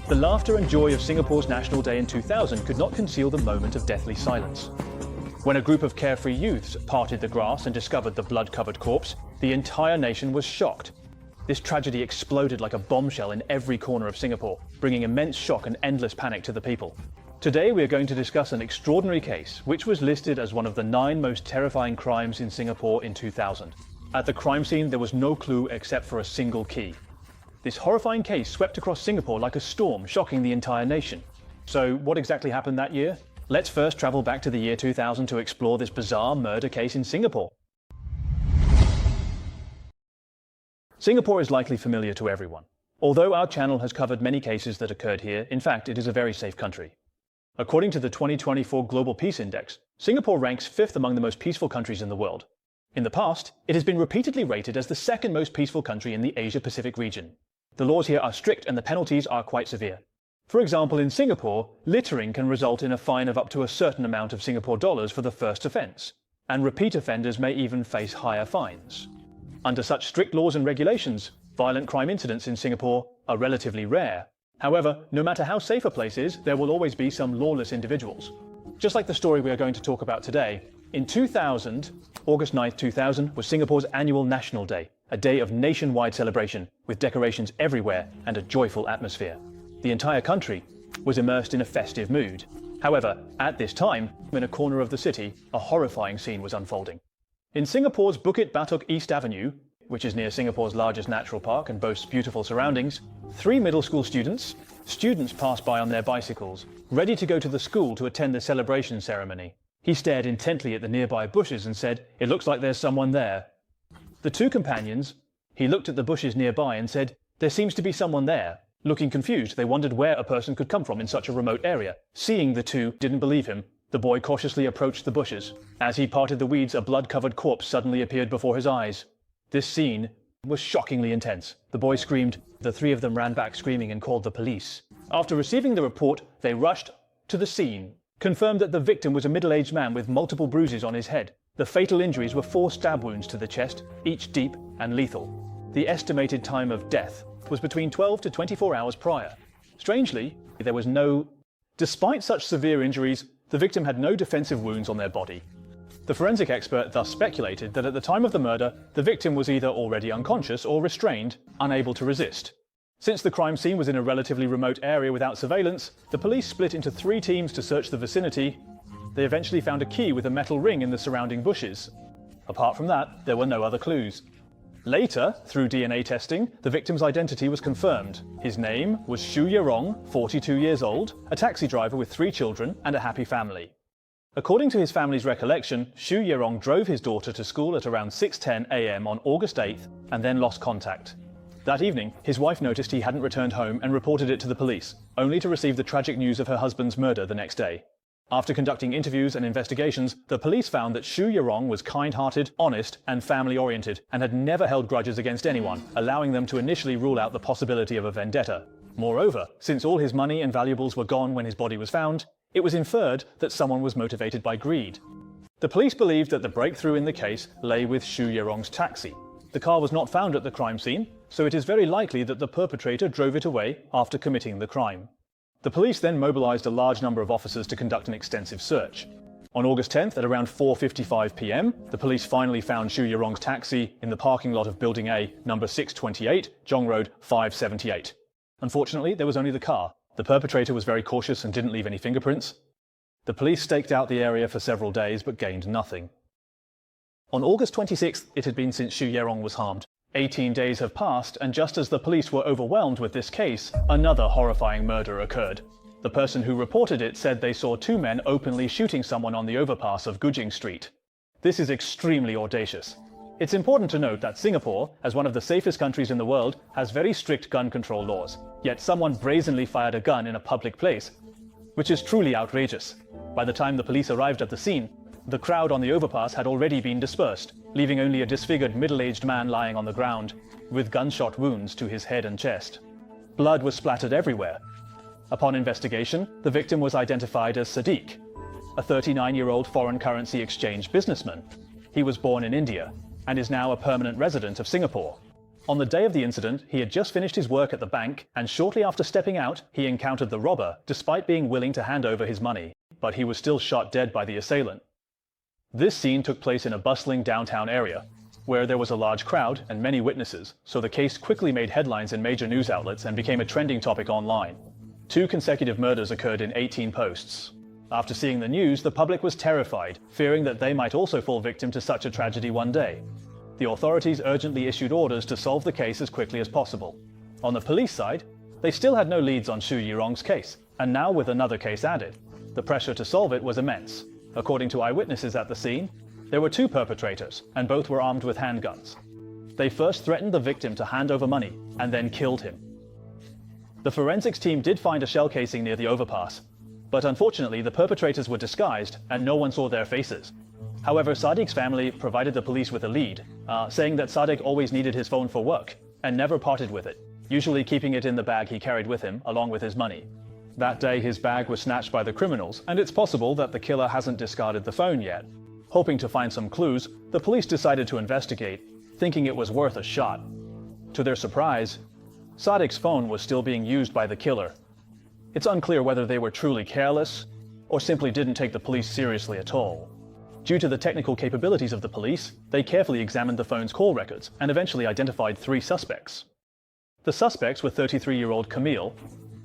The laughter and joy of Singapore's National Day in 2000 could not conceal the moment of deathly silence. When a group of carefree youths parted the grass and discovered the blood-covered corpse, the entire nation was shocked. This tragedy exploded like a bombshell in every corner of Singapore, bringing immense shock and endless panic to the people. Today we are going to discuss an extraordinary case which was listed as one of the 9 most terrifying crimes in Singapore in 2000. At the crime scene there was no clue except for a single key. This horrifying case swept across Singapore like a storm, shocking the entire nation. So what exactly happened that year? Let's first travel back to the year 2000 to explore this bizarre murder case in Singapore. Singapore is likely familiar to everyone. Although our channel has covered many cases that occurred here, in fact it is a very safe country. According to the 2024 Global Peace Index, Singapore ranks 5th among the most peaceful countries in the world. In the past, it has been repeatedly rated as the 2nd most peaceful country in the Asia-Pacific region. The laws here are strict and the penalties are quite severe. For example, in Singapore, littering can result in a fine of up to a certain amount of Singapore dollars for the first offence, and repeat offenders may even face higher fines. Under such strict laws and regulations, violent crime incidents in Singapore are relatively rare. However, no matter how safe a place is, there will always be some lawless individuals. Just like the story we are going to talk about today, in 2000, August 9, 2000, was Singapore's annual National Day, a day of nationwide celebration with decorations everywhere and a joyful atmosphere. The entire country was immersed in a festive mood. However, at this time, in a corner of the city, a horrifying scene was unfolding. In Singapore's Bukit Batok East Avenue, which is near Singapore's largest natural park and boasts beautiful surroundings, 3 middle school students passed by on their bicycles, ready to go to the school to attend the celebration ceremony. He stared intently at the nearby bushes and said, "It looks like there's someone there." The 2 companions, he looked at the bushes nearby and said, "There seems to be someone there." Looking confused, they wondered where a person could come from in such a remote area. Seeing the 2 didn't believe him, the boy cautiously approached the bushes. As he parted the weeds, a blood-covered corpse suddenly appeared before his eyes. This scene was shockingly intense. The boy screamed. The 3 of them ran back screaming and called the police. After receiving the report, they rushed to the scene, confirmed that the victim was a middle-aged man with multiple bruises on his head. The fatal injuries were 4 stab wounds to the chest, each deep and lethal. The estimated time of death was between 12 to 24 hours prior. Strangely, there was no... Despite such severe injuries, the victim had no defensive wounds on their body. The forensic expert thus speculated that at the time of the murder, the victim was either already unconscious or restrained, unable to resist. Since the crime scene was in a relatively remote area without surveillance, the police split into 3 teams to search the vicinity. They eventually found a key with a metal ring in the surrounding bushes. Apart from that, there were no other clues. Later, through DNA testing, the victim's identity was confirmed. His name was Xu Yerong, 42 years old, a taxi driver with 3 children and a happy family. According to his family's recollection, Xu Yerong drove his daughter to school at around 6:10 a.m. on August 8th and then lost contact. That evening, his wife noticed he hadn't returned home and reported it to the police, only to receive the tragic news of her husband's murder the next day. After conducting interviews and investigations, the police found that Xu Yerong was kind-hearted, honest, and family-oriented, and had never held grudges against anyone, allowing them to initially rule out the possibility of a vendetta. Moreover, since all his money and valuables were gone when his body was found, it was inferred that someone was motivated by greed. The police believed that the breakthrough in the case lay with Xu Yerong's taxi. The car was not found at the crime scene, so it is very likely that the perpetrator drove it away after committing the crime. The police then mobilized a large number of officers to conduct an extensive search. On August 10th at around 4:55 p.m, the police finally found Xu Yerong's taxi in the parking lot of Building A, number 628, Jong Road 578. Unfortunately, there was only the car. The perpetrator was very cautious and didn't leave any fingerprints. The police staked out the area for several days but gained nothing. On August 26th, it had been since Xu Yerong was harmed. 18 days have passed, and just as the police were overwhelmed with this case, another horrifying murder occurred. The person who reported it said they saw 2 men openly shooting someone on the overpass of Gujing Street. This is extremely audacious. It's important to note that Singapore, as one of the safest countries in the world, has very strict gun control laws. Yet someone brazenly fired a gun in a public place, which is truly outrageous. By the time the police arrived at the scene, the crowd on the overpass had already been dispersed, leaving only a disfigured middle-aged man lying on the ground, with gunshot wounds to his head and chest. Blood was splattered everywhere. Upon investigation, the victim was identified as Sadiq, a 39-year-old foreign currency exchange businessman. He was born in India and is now a permanent resident of Singapore. On the day of the incident, he had just finished his work at the bank, and shortly after stepping out, he encountered the robber, despite being willing to hand over his money. But he was still shot dead by the assailant. This scene took place in a bustling downtown area, where there was a large crowd and many witnesses, so the case quickly made headlines in major news outlets and became a trending topic online. 2 consecutive murders occurred in 18 posts. After seeing the news, the public was terrified, fearing that they might also fall victim to such a tragedy one day. The authorities urgently issued orders to solve the case as quickly as possible. On the police side, they still had no leads on Xu Yirong's case, and now with another case added, the pressure to solve it was immense. According to eyewitnesses at the scene, there were 2 perpetrators, and both were armed with handguns. They first threatened the victim to hand over money, and then killed him. The forensics team did find a shell casing near the overpass, but unfortunately the perpetrators were disguised and no one saw their faces. However, Sadiq's family provided the police with a lead, saying that Sadiq always needed his phone for work and never parted with it, usually keeping it in the bag he carried with him along with his money. That day his bag was snatched by the criminals, and it's possible that the killer hasn't discarded the phone yet. Hoping to find some clues, the police decided to investigate, thinking it was worth a shot. To their surprise, Sadiq's phone was still being used by the killer. It's unclear whether they were truly careless or simply didn't take the police seriously at all. Due to the technical capabilities of the police, they carefully examined the phone's call records and eventually identified 3 suspects. The suspects were 33-year-old Camille,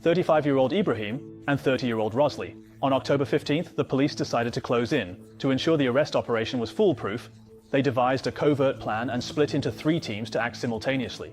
35-year-old Ibrahim, and 30-year-old Rosli. On October 15th, the police decided to close in. To ensure the arrest operation was foolproof, they devised a covert plan and split into 3 teams to act simultaneously.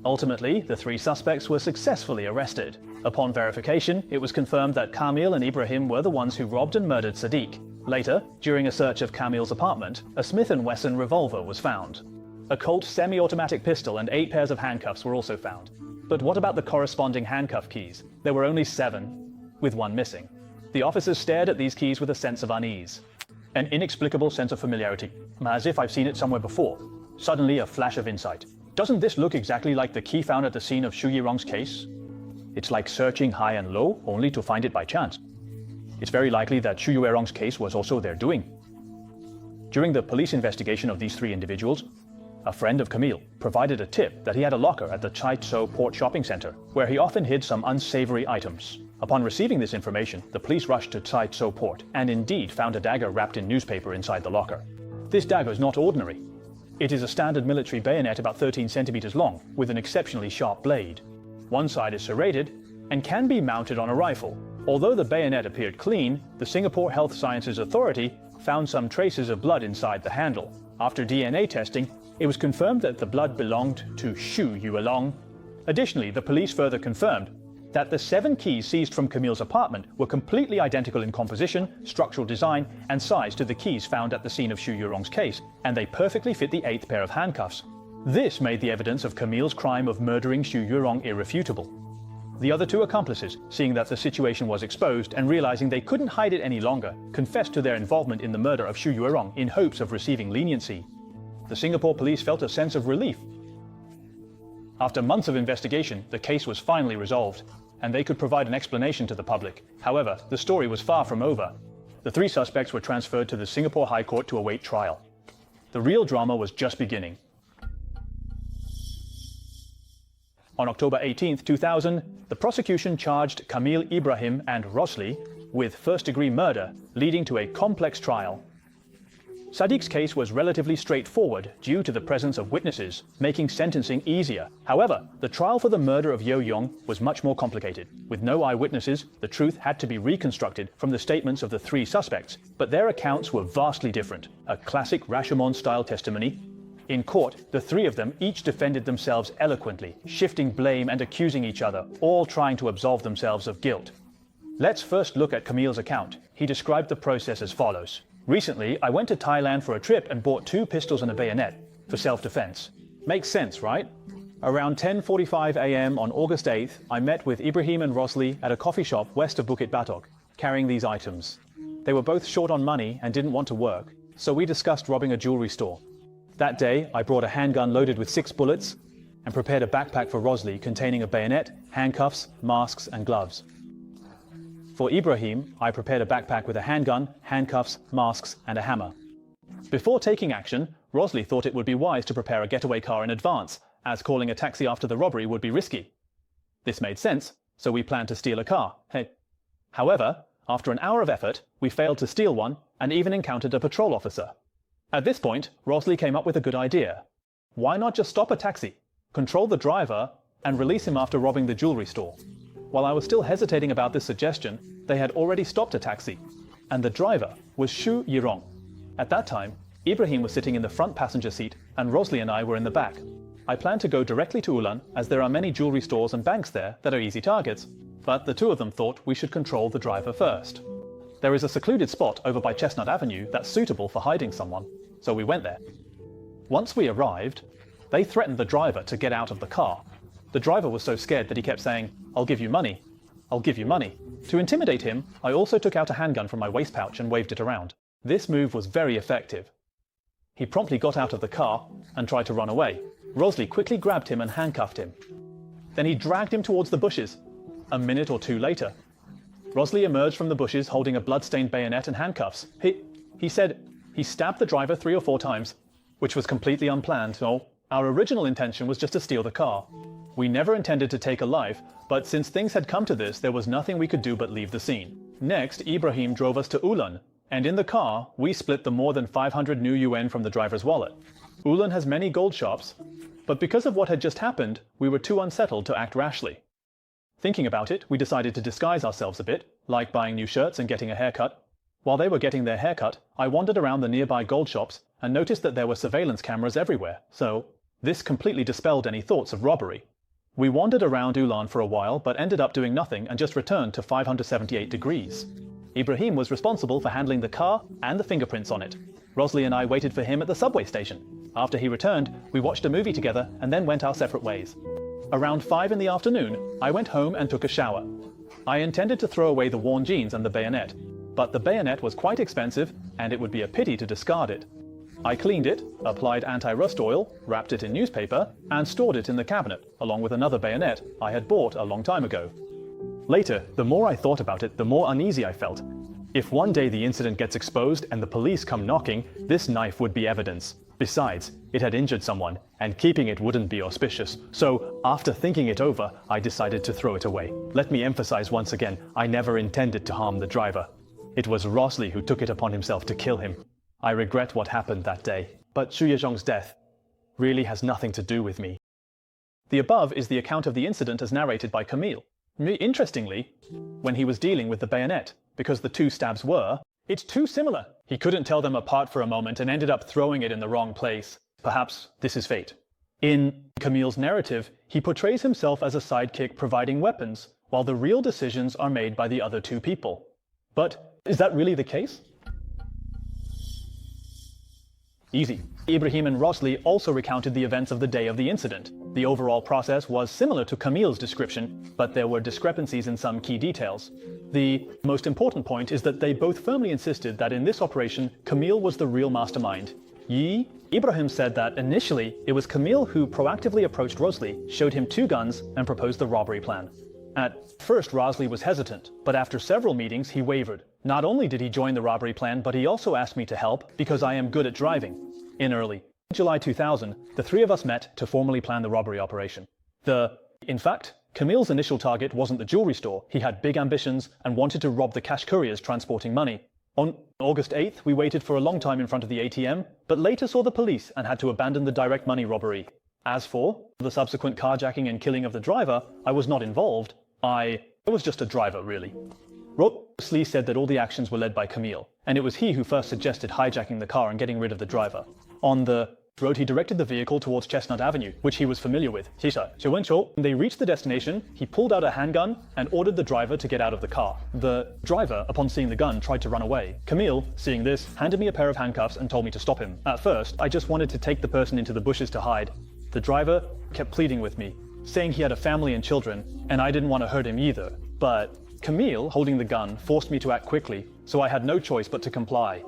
Ultimately, the 3 suspects were successfully arrested. Upon verification, it was confirmed that Camille and Ibrahim were the ones who robbed and murdered Sadiq. Later, during a search of Camille's apartment, a Smith & Wesson revolver was found. A Colt semi-automatic pistol and 8 pairs of handcuffs were also found. But what about the corresponding handcuff keys? There were only 7, with 1 missing. The officers stared at these keys with a sense of unease. An inexplicable sense of familiarity, as if I've seen it somewhere before. Suddenly, a flash of insight. Doesn't this look exactly like the key found at the scene of Xu Yirong's case? It's like searching high and low, only to find it by chance. It's very likely that Xu Yirong's case was also their doing. During the police investigation of these 3 individuals, a friend of Camille provided a tip that he had a locker at the Chai Tso Port shopping center, where he often hid some unsavory items. Upon receiving this information, the police rushed to Chai Tso Port and indeed found a dagger wrapped in newspaper inside the locker. This dagger is not ordinary. It is a standard military bayonet about 13 centimeters long, with an exceptionally sharp blade. One side is serrated and can be mounted on a rifle. Although the bayonet appeared clean, the Singapore Health Sciences Authority found some traces of blood inside the handle. After DNA testing, it was confirmed that the blood belonged to Xu Yirong. Additionally, the police further confirmed that the 7 keys seized from Camille's apartment were completely identical in composition, structural design, and size to the keys found at the scene of Xu Yirong's case, and they perfectly fit the 8th pair of handcuffs. This made the evidence of Camille's crime of murdering Xu Yirong irrefutable. The other 2 accomplices, seeing that the situation was exposed and realizing they couldn't hide it any longer, confessed to their involvement in the murder of Xu Yirong in hopes of receiving leniency. The Singapore police felt a sense of relief. After months of investigation, the case was finally resolved, and they could provide an explanation to the public. However, the story was far from over. The 3 suspects were transferred to the Singapore High Court to await trial. The real drama was just beginning. On October 18, 2000, the prosecution charged Camille Ibrahim and Rosli with first-degree murder, leading to a complex trial. Sadiq's case was relatively straightforward due to the presence of witnesses, making sentencing easier. However, the trial for the murder of Yo Yong was much more complicated. With no eyewitnesses, the truth had to be reconstructed from the statements of the 3 suspects, but their accounts were vastly different. A classic Rashomon-style testimony. In court, the 3 of them each defended themselves eloquently, shifting blame and accusing each other, all trying to absolve themselves of guilt. Let's first look at Camille's account. He described the process as follows. Recently, I went to Thailand for a trip and bought 2 pistols and a bayonet for self-defense. Makes sense, right? Around 10:45 a.m. on August 8th, I met with Ibrahim and Rosli at a coffee shop west of Bukit Batok, carrying these items. They were both short on money and didn't want to work, so we discussed robbing a jewelry store. That day, I brought a handgun loaded with 6 bullets and prepared a backpack for Rosli containing a bayonet, handcuffs, masks, and gloves. For Ibrahim, I prepared a backpack with a handgun, handcuffs, masks, and a hammer. Before taking action, Rosli thought it would be wise to prepare a getaway car in advance, as calling a taxi after the robbery would be risky. This made sense, so we planned to steal a car. However, after an hour of effort, we failed to steal one and even encountered a patrol officer. At this point, Rosalie came up with a good idea. Why not just stop a taxi, control the driver, and release him after robbing the jewelry store? While I was still hesitating about this suggestion, they had already stopped a taxi, and the driver was Shu Yirong. At that time, Ibrahim was sitting in the front passenger seat and Rosalie and I were in the back. I planned to go directly to Ulan as there are many jewelry stores and banks there that are easy targets, but the two of them thought we should control the driver first. There is a secluded spot over by Chestnut Avenue that's suitable for hiding someone, so we went there. Once we arrived, they threatened the driver to get out of the car. The driver was so scared that he kept saying, "I'll give you money. I'll give you money." To intimidate him, I also took out a handgun from my waist pouch and waved it around. This move was very effective. He promptly got out of the car and tried to run away. Rosalie quickly grabbed him and handcuffed him. Then he dragged him towards the bushes. A minute or two later, Rosalie emerged from the bushes holding a blood-stained bayonet and handcuffs. He said he stabbed the driver 3 or 4 times, which was completely unplanned. So our original intention was just to steal the car. We never intended to take a life, but since things had come to this, there was nothing we could do but leave the scene. Next, Ibrahim drove us to Ulan, and in the car, we split the more than 500 new yuan from the driver's wallet. Ulan has many gold shops, but because of what had just happened, we were too unsettled to act rashly. Thinking about it, we decided to disguise ourselves a bit, like buying new shirts and getting a haircut. While they were getting their haircut, I wandered around the nearby gold shops and noticed that there were surveillance cameras everywhere, so this completely dispelled any thoughts of robbery. We wandered around Ulan for a while, but ended up doing nothing and just returned to 578 degrees. Ibrahim was responsible for handling the car and the fingerprints on it. Rosalie and I waited for him at the subway station. After he returned, we watched a movie together and then went our separate ways. Around 5 in the afternoon, I went home and took a shower. I intended to throw away the worn jeans and the bayonet, but the bayonet was quite expensive and it would be a pity to discard it. I cleaned it, applied anti-rust oil, wrapped it in newspaper, and stored it in the cabinet, along with another bayonet I had bought a long time ago. Later, the more I thought about it, the more uneasy I felt. If one day the incident gets exposed and the police come knocking, this knife would be evidence. Besides, it had injured someone, and keeping it wouldn't be auspicious. So, after thinking it over, I decided to throw it away. Let me emphasize once again, I never intended to harm the driver. It was Rosalie who took it upon himself to kill him. I regret what happened that day, but Shu Yezhong's death really has nothing to do with me. The above is the account of the incident as narrated by Camille. Interestingly, when he was dealing with the bayonet, because the two stabs were, it's too similar. He couldn't tell them apart for a moment and ended up throwing it in the wrong place. Perhaps this is fate. In Camille's narrative, he portrays himself as a sidekick providing weapons, while the real decisions are made by the other two people. But is that really the case? Easy. Ibrahim and Rosalie also recounted the events of the day of the incident. The overall process was similar to Camille's description, but there were discrepancies in some key details. The most important point is that they both firmly insisted that in this operation, Camille was the real mastermind. Ibrahim said that initially it was Camille who proactively approached Rosalie, showed him 2 guns, and proposed the robbery plan. At first, Rosalie was hesitant, but after several meetings, he wavered. Not only did he join the robbery plan, but he also asked me to help because I am good at driving. In early July 2000, the 3 of us met to formally plan the robbery operation. In fact, Camille's initial target wasn't the jewelry store. He had big ambitions and wanted to rob the cash couriers transporting money. On August 8th, we waited for a long time in front of the ATM, but later saw the police and had to abandon the direct money robbery. As for the subsequent carjacking and killing of the driver, I was not involved. I was just a driver, really. Rosalie said that all the actions were led by Camille, and it was he who first suggested hijacking the car and getting rid of the driver. On the road, he directed the vehicle towards Chestnut Avenue, which he was familiar with. When they reached the destination, he pulled out a handgun and ordered the driver to get out of the car. The driver, upon seeing the gun, tried to run away. Camille, seeing this, handed me a pair of handcuffs and told me to stop him. At first, I just wanted to take the person into the bushes to hide. The driver kept pleading with me, saying he had a family and children, and I didn't want to hurt him either. But Camille, holding the gun, forced me to act quickly, so I had no choice but to comply.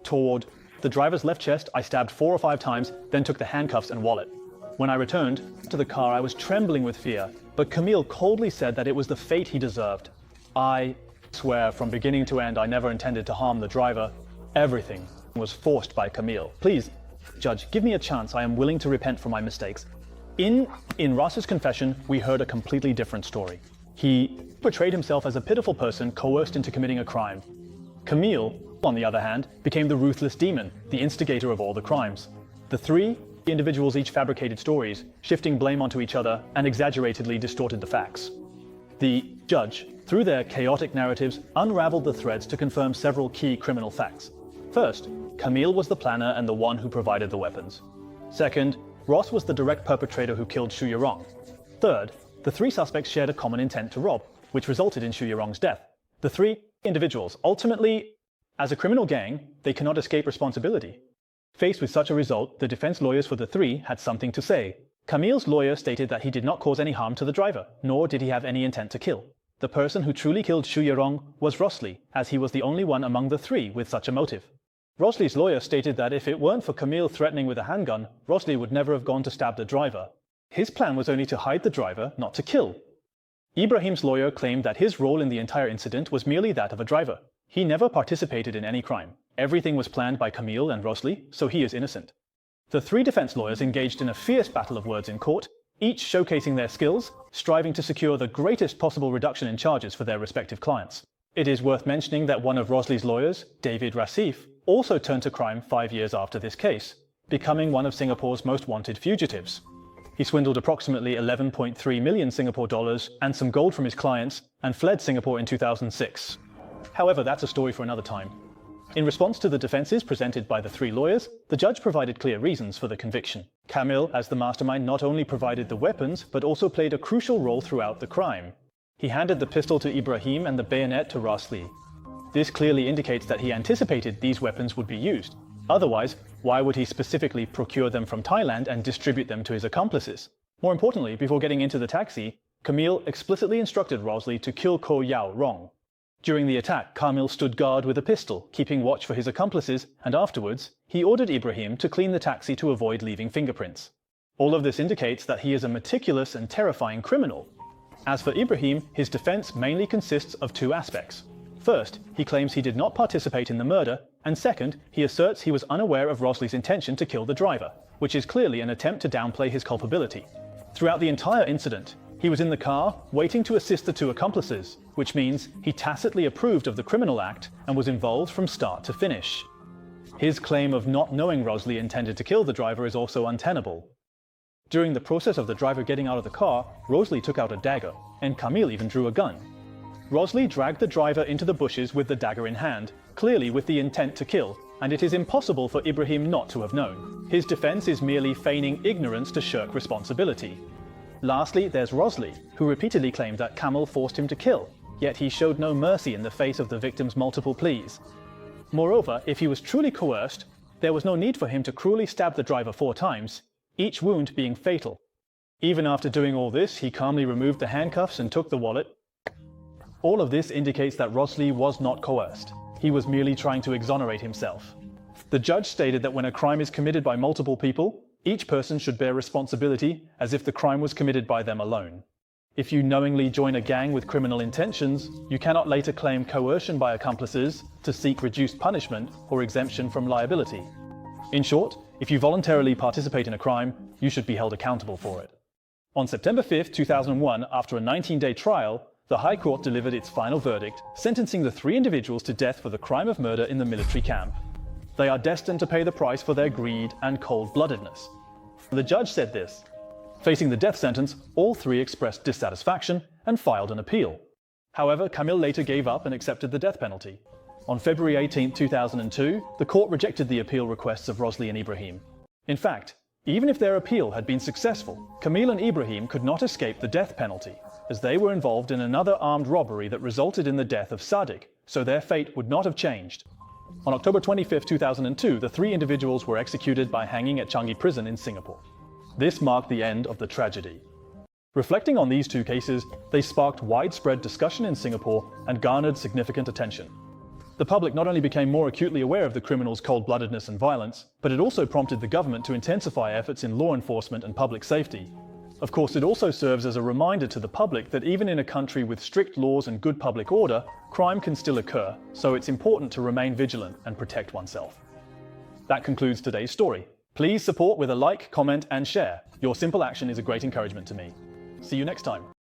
Toward the driver's left chest, I stabbed 4 or 5 times, then took the handcuffs and wallet. When I returned to the car, I was trembling with fear, but Camille coldly said that it was the fate he deserved. I swear, from beginning to end, I never intended to harm the driver. Everything was forced by Camille. Please, Judge, give me a chance. I am willing to repent for my mistakes. In Ross's confession, we heard a completely different story. He portrayed himself as a pitiful person coerced into committing a crime. Camille, on the other hand, became the ruthless demon, the instigator of all the crimes. The three individuals each fabricated stories, shifting blame onto each other and exaggeratedly distorted the facts. The judge, through their chaotic narratives, unraveled the threads to confirm several key criminal facts. First, Camille was the planner and the one who provided the weapons. Second, Ross was the direct perpetrator who killed Shu Yurong. Third, the three suspects shared a common intent to rob, which resulted in Shu Yurong's death. The three individuals, ultimately, as a criminal gang, they cannot escape responsibility. Faced with such a result, the defense lawyers for the three had something to say. Camille's lawyer stated that he did not cause any harm to the driver, nor did he have any intent to kill. The person who truly killed Shu Yurong was Rosley, as he was the only one among the three with such a motive. Rosley's lawyer stated that if it weren't for Camille threatening with a handgun, Rosley would never have gone to stab the driver. His plan was only to hide the driver, not to kill. Ibrahim's lawyer claimed that his role in the entire incident was merely that of a driver. He never participated in any crime. Everything was planned by Camille and Rosley, so he is innocent. The three defense lawyers engaged in a fierce battle of words in court, each showcasing their skills, striving to secure the greatest possible reduction in charges for their respective clients. It is worth mentioning that one of Rosley's lawyers, David Rasif, also turned to crime 5 years after this case, becoming one of Singapore's most wanted fugitives. He swindled approximately 11.3 million Singapore dollars and some gold from his clients and fled Singapore in 2006. However, that's a story for another time. In response to the defenses presented by the three lawyers, the judge provided clear reasons for the conviction. Camille, as the mastermind, not only provided the weapons, but also played a crucial role throughout the crime. He handed the pistol to Ibrahim and the bayonet to Rosley. This clearly indicates that he anticipated these weapons would be used. Otherwise, why would he specifically procure them from Thailand and distribute them to his accomplices? More importantly, before getting into the taxi, Camille explicitly instructed Rosley to kill Koh Ngiap Yong. During the attack, Camille stood guard with a pistol, keeping watch for his accomplices, and afterwards, he ordered Ibrahim to clean the taxi to avoid leaving fingerprints. All of this indicates that he is a meticulous and terrifying criminal. As for Ibrahim, his defense mainly consists of two aspects. First, he claims he did not participate in the murder, and second, he asserts he was unaware of Rosley's intention to kill the driver, which is clearly an attempt to downplay his culpability. Throughout the entire incident, he was in the car, waiting to assist the two accomplices, which means he tacitly approved of the criminal act and was involved from start to finish. His claim of not knowing Rosley intended to kill the driver is also untenable. During the process of the driver getting out of the car, Rosley took out a dagger, and Camille even drew a gun. Rosley dragged the driver into the bushes with the dagger in hand, clearly with the intent to kill, and it is impossible for Ibrahim not to have known. His defense is merely feigning ignorance to shirk responsibility. Lastly, there's Rosley, who repeatedly claimed that Camille forced him to kill, yet he showed no mercy in the face of the victim's multiple pleas. Moreover, if he was truly coerced, there was no need for him to cruelly stab the driver 4 times, each wound being fatal. Even after doing all this, he calmly removed the handcuffs and took the wallet. All of this indicates that Rosley was not coerced. He was merely trying to exonerate himself. The judge stated that when a crime is committed by multiple people, each person should bear responsibility as if the crime was committed by them alone. If you knowingly join a gang with criminal intentions, you cannot later claim coercion by accomplices to seek reduced punishment or exemption from liability. In short, if you voluntarily participate in a crime, you should be held accountable for it. On September 5, 2001, after a 19-day trial, the High Court delivered its final verdict, sentencing the 3 individuals to death for the crime of murder in the military camp. They are destined to pay the price for their greed and cold-bloodedness. The judge said this. Facing the death sentence, all 3 expressed dissatisfaction and filed an appeal. However, Camille later gave up and accepted the death penalty. On February 18, 2002, the court rejected the appeal requests of Rosley and Ibrahim. In fact, even if their appeal had been successful, Camille and Ibrahim could not escape the death penalty, as they were involved in another armed robbery that resulted in the death of Sadiq, so their fate would not have changed. On October 25, 2002, the 3 individuals were executed by hanging at Changi Prison in Singapore. This marked the end of the tragedy. Reflecting on these 2 cases, they sparked widespread discussion in Singapore and garnered significant attention. The public not only became more acutely aware of the criminals' cold-bloodedness and violence, but it also prompted the government to intensify efforts in law enforcement and public safety. Of course, it also serves as a reminder to the public that even in a country with strict laws and good public order, crime can still occur, so it's important to remain vigilant and protect oneself. That concludes today's story. Please support with a like, comment, and share. Your simple action is a great encouragement to me. See you next time.